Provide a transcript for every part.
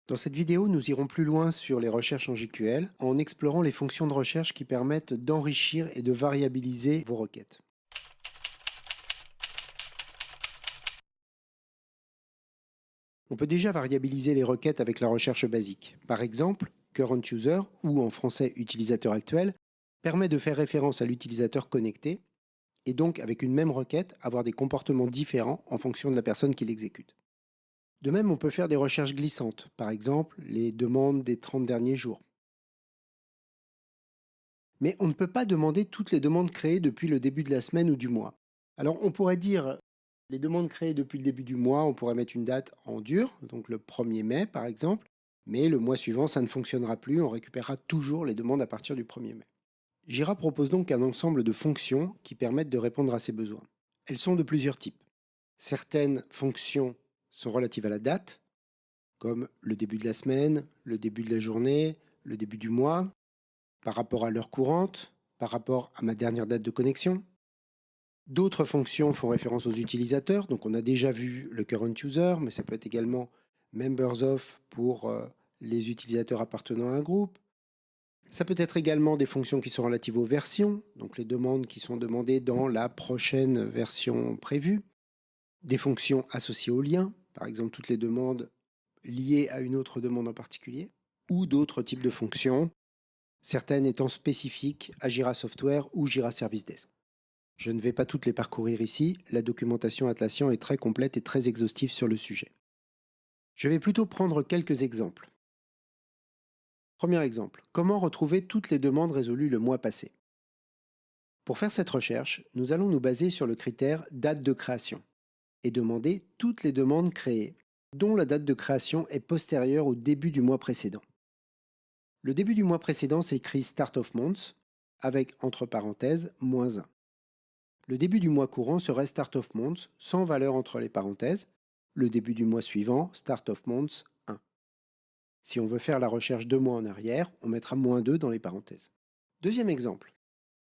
Dans cette vidéo, nous irons plus loin sur les recherches en JQL en explorant les fonctions de recherche qui permettent d'enrichir et de variabiliser vos requêtes. On peut déjà variabiliser les requêtes avec la recherche basique. Par exemple, current user, ou en français utilisateur actuel, permet de faire référence à l'utilisateur connecté et donc avec une même requête avoir des comportements différents en fonction de la personne qui l'exécute. De même, on peut faire des recherches glissantes, par exemple les demandes des 30 derniers jours. Mais on ne peut pas demander toutes les demandes créées depuis le début de la semaine ou du mois. Alors on pourrait dire les demandes créées depuis le début du mois, on pourrait mettre une date en dur, donc le 1er mai par exemple, mais le mois suivant ça ne fonctionnera plus, on récupérera toujours les demandes à partir du 1er mai. Jira propose donc un ensemble de fonctions qui permettent de répondre à ces besoins. Elles sont de plusieurs types. Certaines fonctions sont relatives à la date, comme le début de la semaine, le début de la journée, le début du mois, par rapport à l'heure courante, par rapport à ma dernière date de connexion. D'autres fonctions font référence aux utilisateurs, donc on a déjà vu le current user, mais ça peut être également members of pour les utilisateurs appartenant à un groupe. Ça peut être également des fonctions qui sont relatives aux versions, donc les demandes qui sont demandées dans la prochaine version prévue. Des fonctions associées aux liens, par exemple toutes les demandes liées à une autre demande en particulier, ou d'autres types de fonctions, certaines étant spécifiques à Jira Software ou Jira Service Desk. Je ne vais pas toutes les parcourir ici, la documentation Atlassian est très complète et très exhaustive sur le sujet. Je vais plutôt prendre quelques exemples. Premier exemple, comment retrouver toutes les demandes résolues le mois passé? Pour faire cette recherche, nous allons nous baser sur le critère date de création et demander toutes les demandes créées, dont la date de création est postérieure au début du mois précédent. Le début du mois précédent s'écrit Start of Month avec entre parenthèses -1. Le début du mois courant serait Start of Month sans valeur entre les parenthèses. Le début du mois suivant, Start of Month 1. Si on veut faire la recherche 2 mois en arrière, on mettra -2 dans les parenthèses. Deuxième exemple.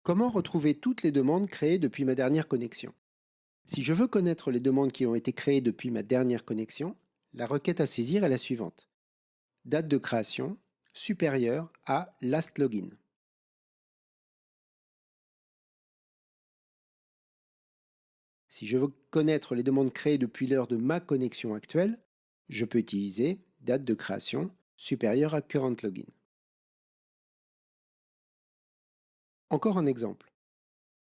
Comment retrouver toutes les demandes créées depuis ma dernière connexion? Si je veux connaître les demandes qui ont été créées depuis ma dernière connexion, la requête à saisir est la suivante. Date de création supérieure à last login. Si je veux connaître les demandes créées depuis l'heure de ma connexion actuelle, je peux utiliser date de création supérieure à current login. Encore un exemple.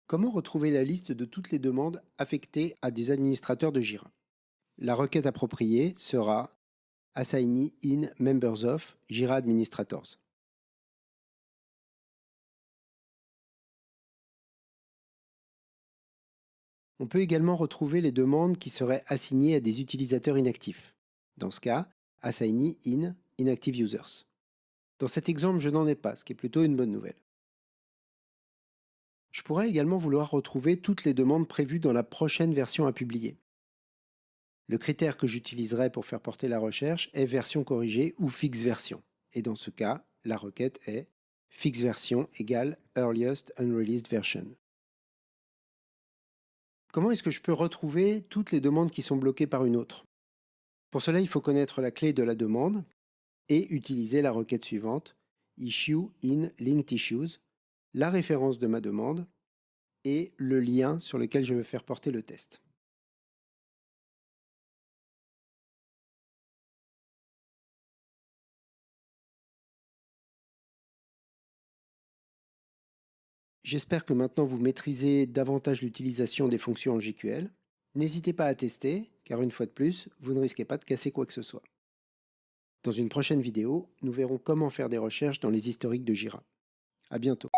Comment retrouver la liste de toutes les demandes affectées à des administrateurs de Jira? La requête appropriée sera assignee in members of Jira administrators. On peut également retrouver les demandes qui seraient assignées à des utilisateurs inactifs. Dans ce cas, assignee in inactive users. Dans cet exemple, je n'en ai pas, ce qui est plutôt une bonne nouvelle. Je pourrais également vouloir retrouver toutes les demandes prévues dans la prochaine version à publier. Le critère que j'utiliserai pour faire porter la recherche est version corrigée ou fixe version. Et dans ce cas, la requête est fixe version égale earliest unreleased version. Comment est-ce que je peux retrouver toutes les demandes qui sont bloquées par une autre? Pour cela, il faut connaître la clé de la demande et utiliser la requête suivante, issue in linked issues, la référence de ma demande et le lien sur lequel je veux faire porter le test. J'espère que maintenant vous maîtrisez davantage l'utilisation des fonctions en JQL. N'hésitez pas à tester, car une fois de plus, vous ne risquez pas de casser quoi que ce soit. Dans une prochaine vidéo, nous verrons comment faire des recherches dans les historiques de Jira. À bientôt.